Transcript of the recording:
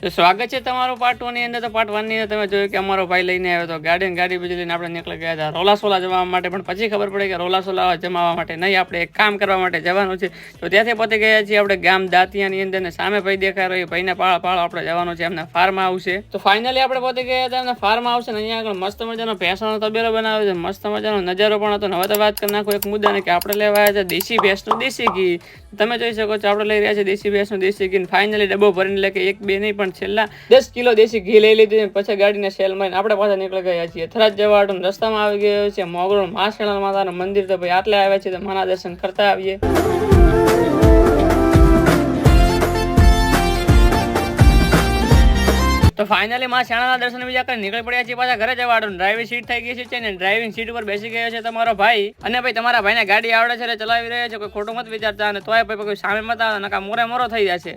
તો સ્વાગત છે તમારું પાર્ટ 1 ની અંદર। તો પાર્ટ 1 ની અંદર તમે જોયું કે અમારો ભાઈ લઈને આવ્યો તો ગાડી બીજી લઈને આપણે નીકળી ગયા હતા રોલાસોલા જવા માટે, પણ પછી ખબર પડી કે રોલાસોલા જમાવા માટે નહીં, આપણે એક કામ કરવા માટે જવાનું છે। તો ત્યાંથી પહોંચી ગયા છીએ આપણે ગામ દાંતિયાની અંદર ને સામે ભાઈ દેખાય રહ્યો, ભાઈને પાળો આપણે જવાનું છે એમના ફાર્મ હાઉસ છે। તો ફાઇનલી આપણે પહોંચી ગયા હતા એમના ફાર્મ હાઉસ છે ને અહીંયા આગળ મસ્ત મજાનો ભેંસનો તબેલો બનાવ્યો છે, મસ્ત મજાનો નજારો પણ હતો। હવે તો વાત કરી નાખો એક મુદ્દાને કે આપણે લેવા આવ્યા છે દેશી ભેંસનું દેશી ઘી। તમે જોઈ શકો છો આપણે લઈ રહ્યા છીએ દેશી ભેંસનું દેશી ઘી। ફાઇનલી ડબ્બો ભરીને લે કે એક બે નહીં પણ છેલ્લા 10 કિલો દેશી ઘી લઈ લીધું, પછી ગાડીને સેલ મારીને આપણે પાછા નીકળી ગયા છીએ થરાદ જવા માટે। રસ્તામાં આવી ગયો છે મોગરો મહાશેણા માતાનું મંદિર, તો ભાઈ આટલે આવ્યા છે તો માના દર્શન કરતા આવીએ। તો ફાઇનલી માં શેણાના દર્શન બીજા કરી નીકળી પડ્યા છીએ પાછા ઘરે જવાડું। ડ્રાઇવિંગ સીટ થઈ ગઈ છે ને ડ્રાઇવિંગ સીટ ઉપર બેસી ગયો છે તમારો ભાઈ। અને ભાઈ તમારા ભાઈને ગાડી આવડે છે, ચલાવી રહ્યો છે, કોઈ ખોટું મત વિચારતા, અને તોય ભાઈ કોઈ સામે મત આવે નકા મોરે મોરો થઈ જશે।